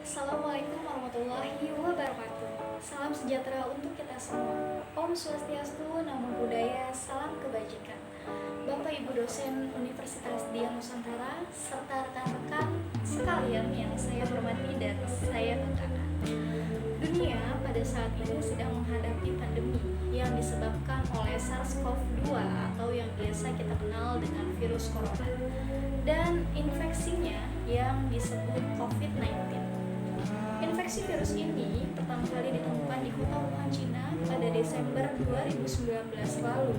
Assalamualaikum warahmatullahi wabarakatuh. Salam sejahtera untuk kita semua. Om Swastiastu, Namo Buddhaya, salam kebajikan. Bapak Ibu dosen Universitas Dian Nusantara serta rekan-rekan sekalian yang saya hormati dan saya banggakan. Dunia pada saat ini sedang menghadapi pandemi yang disebabkan oleh SARS-CoV-2 atau yang biasa kita kenal dengan virus corona dan infeksinya yang disebut COVID-19. Infeksi virus ini pertama kali ditemukan di kota Wuhan, Cina pada Desember 2019 lalu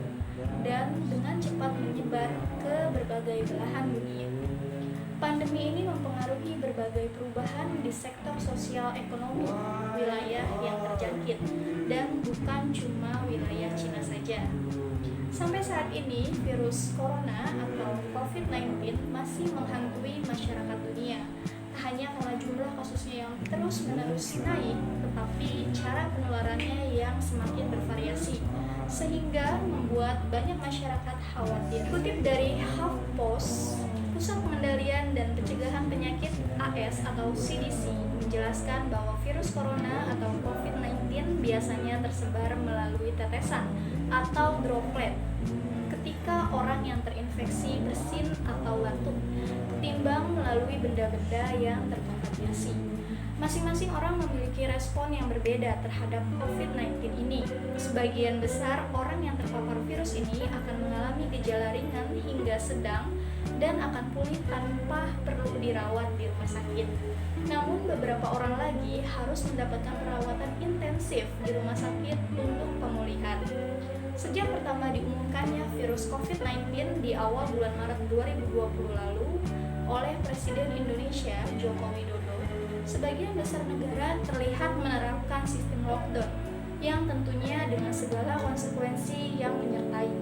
dan dengan cepat menyebar ke berbagai belahan dunia. Pandemi ini mempengaruhi berbagai perubahan di sektor sosial ekonomi wilayah yang terjangkit dan bukan cuma wilayah Cina saja. Sampai saat ini, virus corona atau COVID-19 masih menghantui masyarakat dunia. Tak hanya karena jumlah kasusnya yang terus-menerus naik, tetapi cara penularannya yang semakin bervariasi, sehingga membuat banyak masyarakat khawatir. Kutip dari HuffPost, Pusat Pengendalian dan Pencegahan Penyakit AS atau CDC menjelaskan bahwa virus corona atau COVID-19 biasanya tersebar melalui tetesan atau droplet ketika orang yang terinfeksi bersin atau batuk, ketimbang melalui benda-benda yang terkontaminasi. Masing-masing orang memiliki respon yang berbeda terhadap COVID-19 ini. Sebagian besar orang yang terpapar virus ini akan mengalami gejala ringan hingga sedang dan akan pulih tanpa perlu dirawat di rumah sakit. Namun beberapa orang lagi harus mendapatkan perawatan intensif di rumah sakit untuk pemulihan. Sejak pertama diumumkannya virus COVID-19 di awal bulan Maret 2020 lalu oleh Presiden Indonesia Joko Widodo, sebagian besar negara terlihat menerapkan sistem lockdown yang tentunya dengan segala konsekuensi yang menyertai.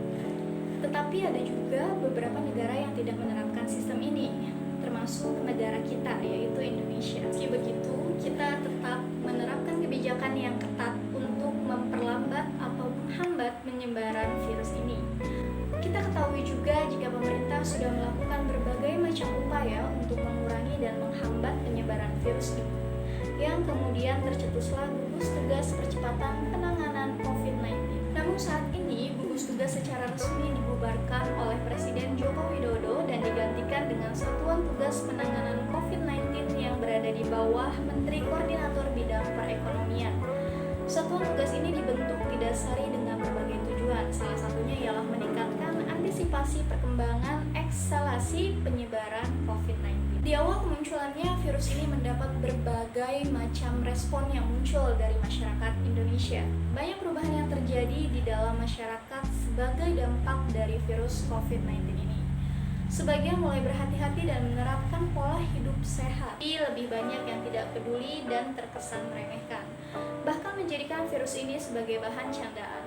Tetapi ada juga beberapa negara yang tidak menerapkan sistem ini, termasuk negara kita, yaitu Indonesia. Meski begitu, kita tetap menerapkan kebijakan yang ketat untuk memperlambat atau menghambat penyebaran virus ini. Kita ketahui juga jika pemerintah sudah melakukan berbagai macam upaya untuk mengurangi dan menghambat penyebaran virus ini, yang kemudian tercetuslah gugus tugas percepatan penanganan COVID-19. Namun saat ini, gugus tugas secara resmi dibubarkan oleh Presiden Joko Widodo dan digantikan dengan Satuan Tugas Penanganan COVID-19 yang berada di bawah Menteri Koordinator Bidang Perekonomian. Satuan tugas ini dibentuk didasari dengan berbagai tujuan, salah satunya ialah meningkatkan antisipasi perkembangan eksalasi penyebaran COVID-19. Di awal kemunculannya, virus ini mendapat berbagai macam respon yang muncul dari masyarakat Indonesia. Banyak perubahan yang terjadi di dalam masyarakat sebagai dampak dari virus COVID-19 ini. Sebagian mulai berhati-hati dan menerapkan pola hidup sehat, tapi lebih banyak yang tidak peduli dan terkesan meremehkan, bahkan menjadikan virus ini sebagai bahan candaan.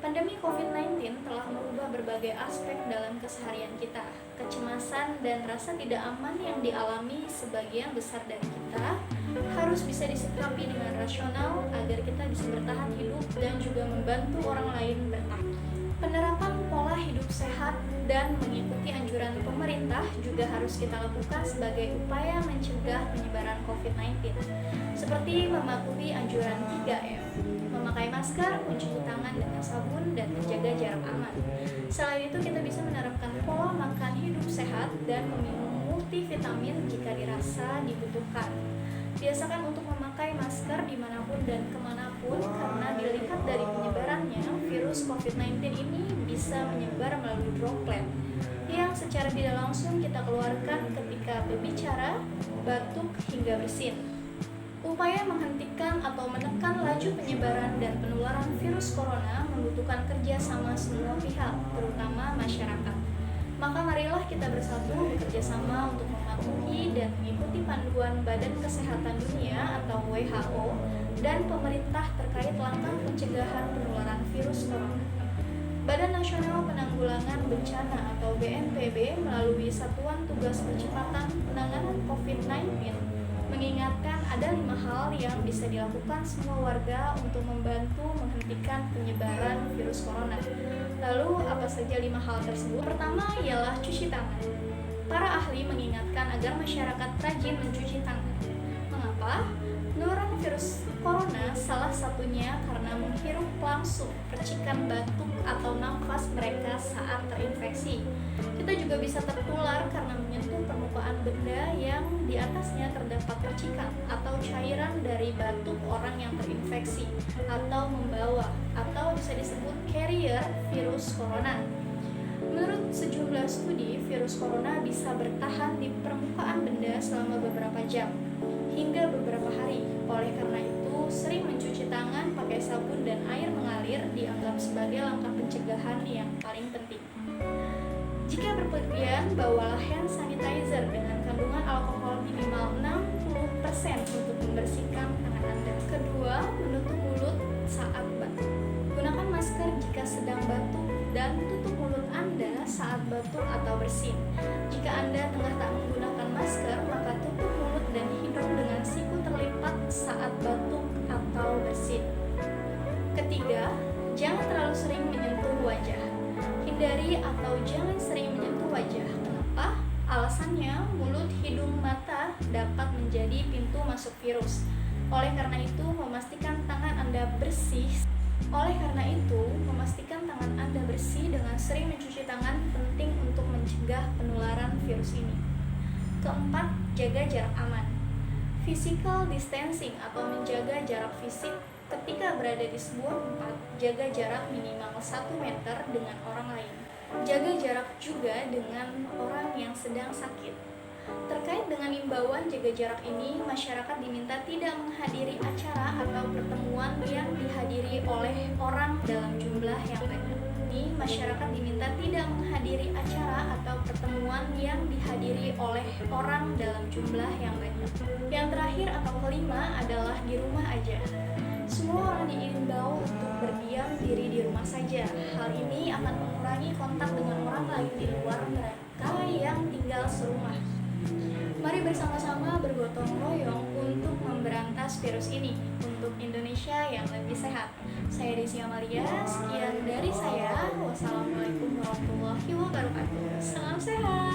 Pandemi COVID-19 telah merubah berbagai aspek dalam keseharian kita. Kecemasan dan rasa tidak aman yang dialami sebagian besar dari kita harus bisa disikapi dengan rasional agar kita bisa bertahan hidup dan juga membantu orang lain bertahan. Penerapan pola hidup sehat dan mengikuti anjuran pemerintah juga harus kita lakukan sebagai upaya mencegah penyebaran COVID-19, seperti mematuhi anjuran 3M, memakai masker, mencuci tangan dengan sabun, dan menjaga jarak aman. Selain itu, kita bisa menerapkan pola makan hidup sehat dan meminum multivitamin jika dirasa dibutuhkan. Biasakan untuk memakai masker dimanapun dan kemanapun karena dilihat dari penyebarannya, virus COVID-19 ini bisa menyebar melalui droplet yang secara tidak langsung kita keluarkan ketika berbicara, batuk, hingga bersin. Upaya menghentikan atau menekan laju penyebaran dan penularan virus corona membutuhkan kerjasama semua pihak, terutama masyarakat. Maka marilah kita bersatu bekerja sama untuk mematuhi dan mengikuti panduan Badan Kesehatan Dunia atau WHO dan pemerintah terkait langkah pencegahan penularan virus corona. Badan Nasional Penanggulangan Bencana atau BNPB melalui Satuan Tugas Percepatan Penanganan COVID-19 mengingatkan ada 5 hal yang bisa dilakukan semua warga untuk membantu menghentikan penyebaran virus corona. Lalu apa saja 5 hal tersebut? Pertama ialah cuci tangan. Para ahli mengingatkan agar masyarakat rajin mencuci tangan. Mengapa? Kenapa? Penularan virus corona salah satunya karena menghirup langsung percikan batuk atau nafas mereka saat terinfeksi. Kita juga bisa tertular karena menyentuh permukaan benda yang di atasnya terdapat percikan atau cairan dari batuk orang yang terinfeksi atau membawa atau bisa disebut carrier virus corona. Menurut sejumlah studi, virus corona bisa bertahan di permukaan benda selama beberapa jam hingga beberapa hari. Oleh karena itu, sering mencuci tangan pakai sabun dan air mengalir dianggap sebagai langkah pencegahan yang paling penting. Jika berpergian, bawalah hand sanitizer dengan kandungan alkohol minimal 60% untuk membersihkan tangan Anda. Kedua, menutup mulut saat batuk. Gunakan masker jika sedang batuk dan tutup mulut Anda saat batuk atau bersin. Jika Anda tengah tak menggunakan masker, maka tutup mulut dan hidung dengan siku terlipat saat batuk atau bersin. Ketiga, jangan terlalu sering menyentuh wajah. Hindari atau jangan sering menyentuh wajah. Kenapa? Alasannya, mulut, hidung, mata dapat menjadi pintu masuk virus. Oleh karena itu, memastikan tangan Anda bersih dengan sering mencuci tangan penting untuk mencegah penularan virus ini. Keempat, jaga jarak aman. Physical distancing atau menjaga jarak fisik ketika berada di sebuah tempat, jaga jarak minimal 1 meter dengan orang lain. Jaga jarak juga dengan orang yang sedang sakit. Terkait dengan imbauan jaga jarak ini, masyarakat diminta tidak menghadiri acara atau pertemuan yang dihadiri oleh orang dalam jumlah yang banyak. Masyarakat diminta tidak menghadiri acara atau pertemuan yang dihadiri oleh orang dalam jumlah yang banyak. Yang terakhir atau kelima adalah di rumah aja. Semua orang diimbau untuk berdiam diri di rumah saja. Hal ini akan mengurangi kontak dengan orang lain di luar mereka yang tinggal serumah. Mari bersama-sama bergotong royong untuk memberantas virus ini untuk Indonesia yang lebih sehat. Saya Desi Amalia, sekian dari saya. Wassalamualaikum warahmatullahi wabarakatuh. Salam sehat.